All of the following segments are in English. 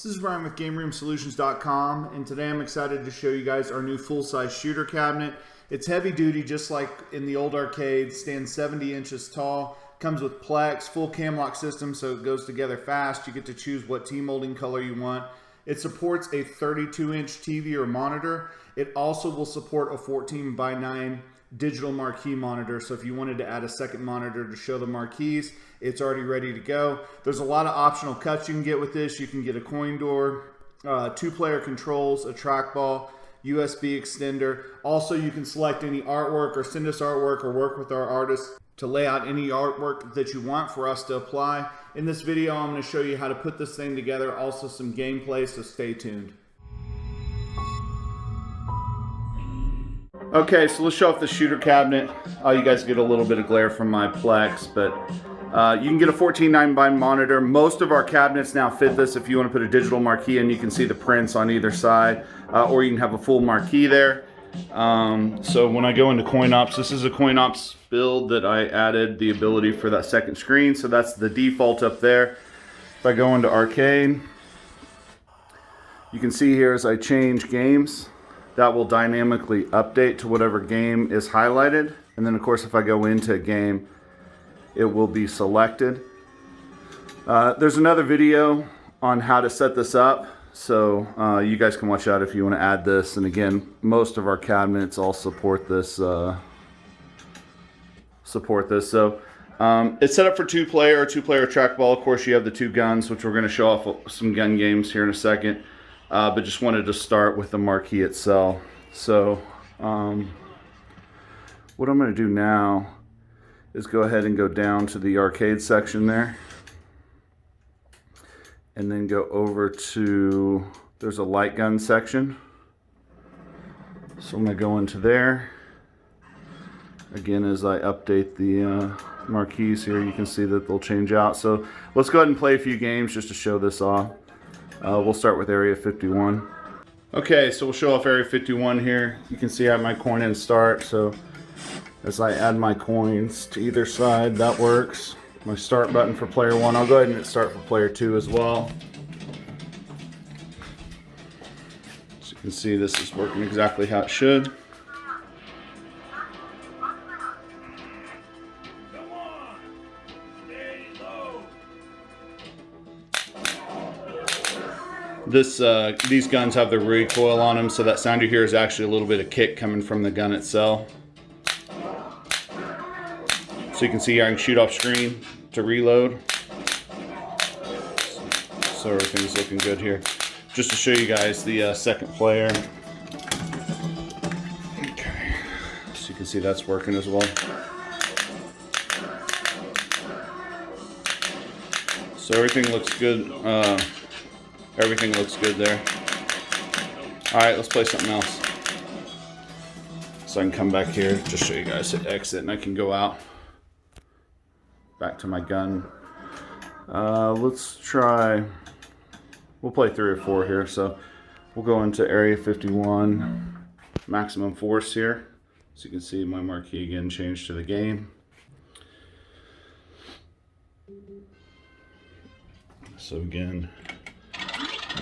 This is Ryan with GameRoomSolutions.com, and today I'm excited to show you guys our new full-size shooter cabinet. It's heavy duty, just like in the old arcades, stands 70 inches tall, comes with Plex, full cam lock system so it goes together fast. You get to choose what T-molding color you want. It supports a 32-inch TV or monitor. It also will support a 14:9 digital marquee monitor, so if you wanted to add a second monitor to show the marquees, it's already ready to go. There's a lot of optional cuts you can get with this. You can get a coin door, 2-player controls, a trackball, USB extender. Also, you can select any artwork or send us artwork or work with our artists to lay out any artwork that you want for us to apply. In this video, I'm going to show you how to put this thing together, also some gameplay, so stay tuned. Okay, so let's show off the shooter cabinet. You guys get a little bit of glare from my Plex, but you can get a 14:9 monitor. Most of our cabinets now fit this. If you want to put a digital marquee in, you can see the prints on either side, or you can have a full marquee there. So when I go into coin ops, this is a coin ops build that I added the ability for that second screen, so that's the default up there. If I go into arcade, you can see here as I change games, that will dynamically update to whatever game is highlighted. And then of course if I go into a game, it will be selected. There's another video on how to set this up, so you guys can watch out if you want to add this. And again, most of our cabinets all support this. So it's set up for 2-player trackball. Of course, you have the 2 guns, which we're going to show off some gun games here in a second. But just wanted to start with the marquee itself. So what I'm going to do now is go ahead and go down to the arcade section there, and then go over to, there's a light gun section. So I'm going to go into there. Again, as I update the marquees here, you can see that they'll change out. So let's go ahead and play a few games just to show this off. We'll start with Area 51. Okay, so we'll show off Area 51 here. You can see I have my coin in start, so as I add my coins to either side, that works. My start button for player 1, I'll go ahead and hit start for player 2 as well. So you can see this is working exactly how it should. These guns have the recoil on them, so that sound you hear is actually a little bit of kick coming from the gun itself. So you can see here I can shoot off screen to reload. So everything's looking good here. Just to show you guys the second player. Okay, so you can see that's working as well. So everything looks good. Everything looks good there. Alright, let's play something else. So I can come back here, just show you guys, hit exit, and I can go out. Back to my gun. Let's try, we'll play 3 or 4 here. So we'll go into Area 51, maximum force here. So you can see my marquee again changed to the game. So again,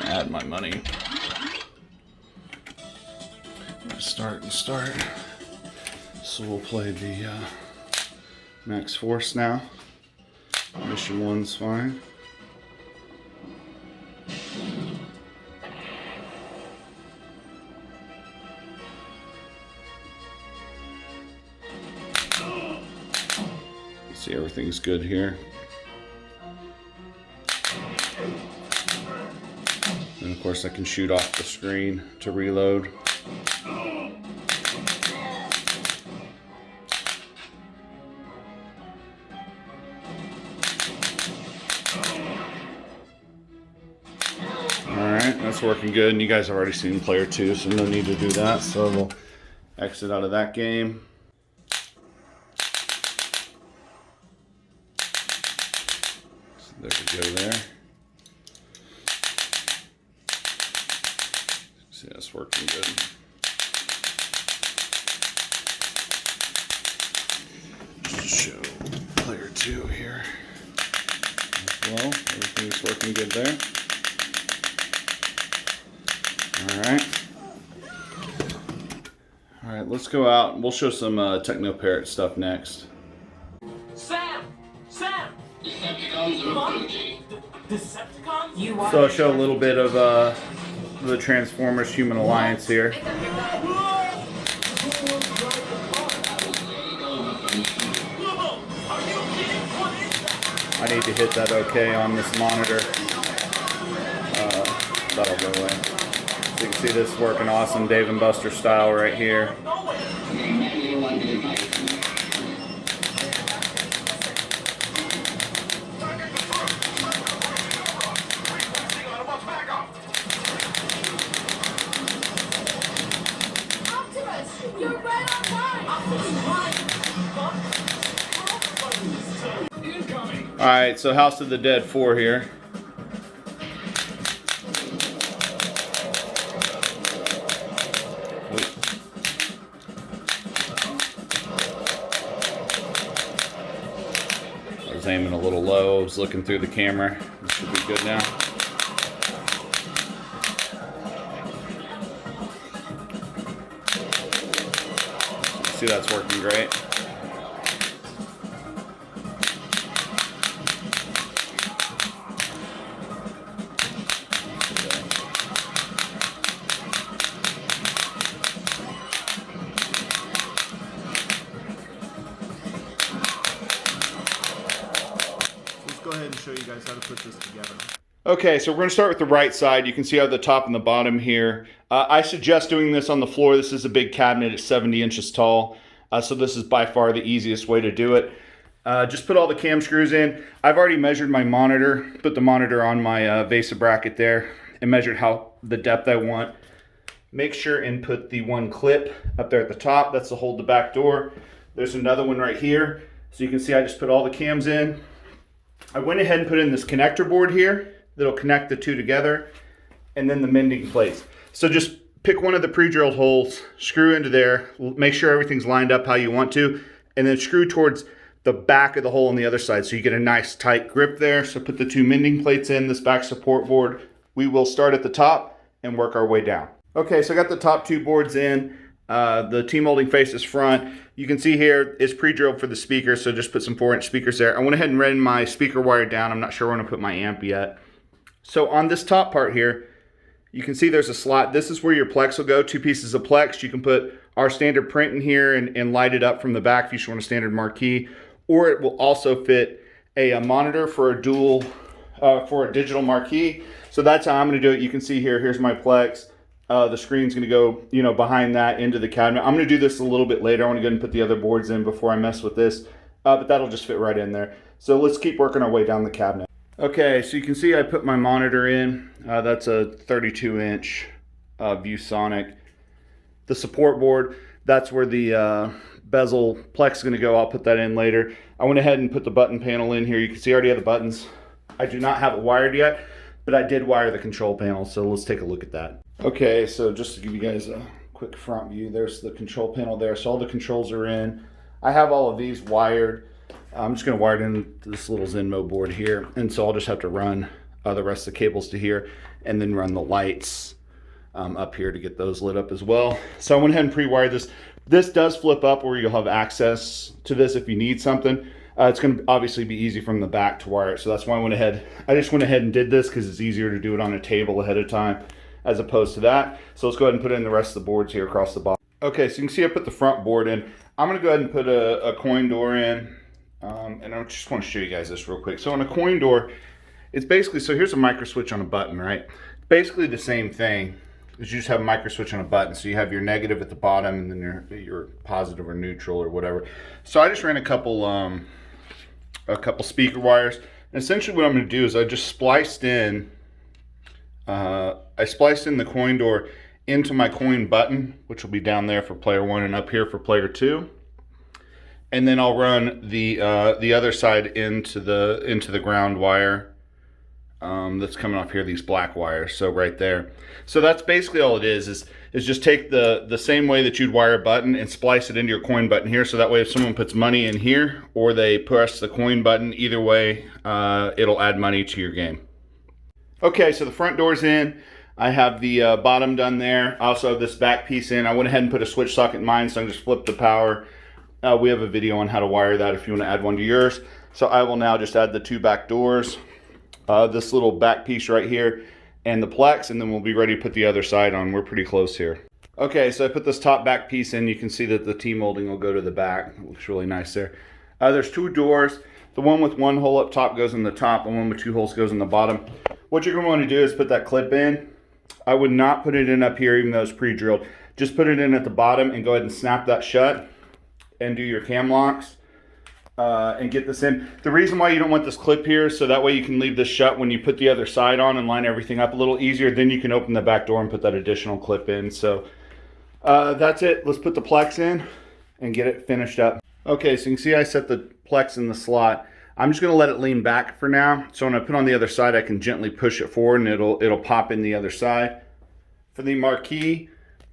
add my money. Start. So we'll play the max force now. Mission 1's fine. See, everything's good here. And of course I can shoot off the screen to reload. Alright, that's working good, and you guys have already seen player 2, so no need to do that. So we'll exit out of that game. So there we go there. See, that's working good. Just show player 2 here as well. Everything's working good there. All right, let's go out. We'll show some Teknoparrot stuff next. Sam! Decepticons? So I'll show a little bit of the Transformers Human Alliance here. I need to hit that OK on this monitor. That'll go away. So you can see this working awesome Dave and Buster style right here. You're right on time! Alright, so House of the Dead 4 here. I was aiming a little low, I was looking through the camera. This should be good now. See, that's working great. Let's go ahead and show you guys how to put this together. Okay, so we're going to start with the right side. You can see how the top and the bottom here. I suggest doing this on the floor. This is a big cabinet. It's 70 inches tall. So this is by far the easiest way to do it. Just put all the cam screws in. I've already measured my monitor. Put the monitor on my VESA bracket there and measured the depth I want. Make sure and put the one clip up there at the top. That's to hold the back door. There's another one right here. So you can see I just put all the cams in. I went ahead and put in this connector board here that'll connect the two together, and then the mending plates. So just pick one of the pre-drilled holes, screw into there, make sure everything's lined up how you want to, and then screw towards the back of the hole on the other side so you get a nice tight grip there. So put the two mending plates in this back support board. We will start at the top and work our way down. Okay, so I got the top two boards in. The T-molding face is front. You can see here it's pre-drilled for the speaker, so just put some 4-inch speakers there. I went ahead and ran my speaker wire down. I'm not sure where I'm going to put my amp yet. So on this top part here, you can see there's a slot. This is where your Plex will go, 2 pieces of Plex. You can put our standard print in here and light it up from the back if you just want a standard Marquee. Or it will also fit a monitor for a dual, for a digital Marquee. So that's how I'm going to do it. You can see here, here's my Plex. The screen's going to go, behind that into the cabinet. I'm going to do this a little bit later. I want to go ahead and put the other boards in before I mess with this. But that'll just fit right in there. So let's keep working our way down the cabinet. Okay, so you can see I put my monitor in. That's a 32-inch ViewSonic. The support board, that's where the bezel Plex is going to go. I'll put that in later. I went ahead and put the button panel in here. You can see I already have the buttons. I do not have it wired yet, but I did wire the control panel, so let's take a look at that. Okay, so just to give you guys a quick front view, there's the control panel there. So all the controls are in. I have all of these wired. I'm just going to wire it into this little Zenmo board here. And so I'll just have to run the rest of the cables to here and then run the lights up here to get those lit up as well. So I went ahead and pre-wired this. This does flip up where you'll have access to this if you need something. It's going to obviously be easy from the back to wire it. So that's why I just went ahead and did this because it's easier to do it on a table ahead of time as opposed to that. So let's go ahead and put in the rest of the boards here across the bottom. Okay, so you can see I put the front board in. I'm going to go ahead and put a coin door in. And I just want to show you guys this real quick. So on a coin door, it's basically, so here's a micro switch on a button, right? Basically the same thing. You just have a micro switch on a button. So you have your negative at the bottom and then your positive or neutral or whatever. So I just ran a couple speaker wires. And essentially what I'm going to do is I just spliced in, the coin door into my coin button, which will be down there for player 1 and up here for player 2. And then I'll run the other side into the ground wire that's coming off here, these black wires, so right there. So that's basically all it is just take the same way that you'd wire a button and splice it into your coin button here, so that way if someone puts money in here or they press the coin button, either way, it'll add money to your game. Okay, so the front door's in. I have the bottom done there. I also have this back piece in. I went ahead and put a switch socket in mine, so I can just flip the power. We have a video on how to wire that if you want to add one to yours. So I will now just add the 2 back doors, this little back piece right here, and the Plex, and then we'll be ready to put the other side on. We're pretty close here. Okay, so I put this top back piece in. You can see that the T-molding will go to the back. It looks really nice there. There's 2 doors. The one with 1 hole up top goes in the top, and one with 2 holes goes in the bottom. What you're going to want to do is put that clip in. I would not put it in up here, even though it's pre-drilled. Just put it in at the bottom and go ahead and snap that shut and do your cam locks and get this in. The reason why you don't want this clip here is so that way you can leave this shut when you put the other side on and line everything up a little easier. Then you can open the back door and put that additional clip in. So that's it. Let's put the Plex in and get it finished up. Okay, so you can see I set the Plex in the slot. I'm just going to let it lean back for now. So when I put on the other side, I can gently push it forward and it'll pop in the other side. For the Marquee,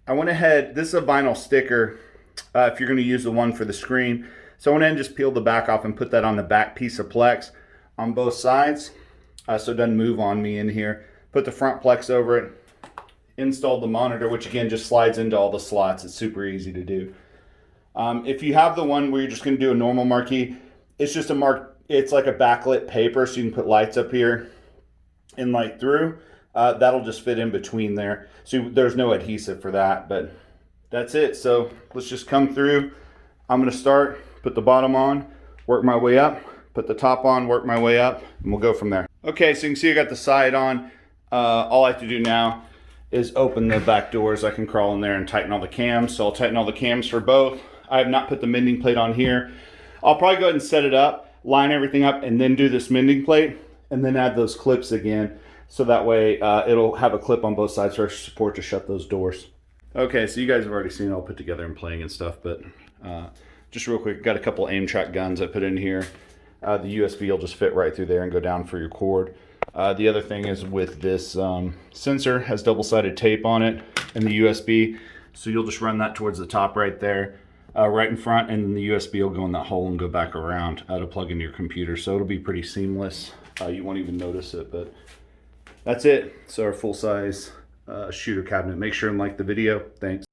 I went ahead, this is a vinyl sticker if you're going to use the one for the screen. So I went ahead and just peeled the back off and put that on the back piece of Plex on both sides so it doesn't move on me in here. Put the front Plex over it, installed the monitor, which again just slides into all the slots. It's super easy to do. If you have the one where you're just going to do a normal Marquee, it's just it's like a backlit paper, so you can put lights up here and light through. That'll just fit in between there. So there's no adhesive for that, but that's it. So let's just come through. I'm going to start, put the bottom on, work my way up, put the top on, work my way up, and we'll go from there. Okay, so you can see I got the side on. All I have to do now is open the back doors. I can crawl in there and tighten all the cams. So I'll tighten all the cams for both. I have not put the mending plate on here. I'll probably go ahead and set it up, line everything up, and then do this mending plate, and then add those clips again. So that way it'll have a clip on both sides for support to shut those doors. Okay, so you guys have already seen it all put together and playing and stuff, but just real quick, got a couple aim track guns I put in here. The USB will just fit right through there and go down for your cord. The other thing is with this sensor has double-sided tape on it and the USB, so you'll just run that towards the top right there. Right in front, and then the USB will go in that hole and go back around to plug into your computer. So it'll be pretty seamless. You won't even notice it, but that's it. So our full-size shooter cabinet. Make sure and like the video. Thanks.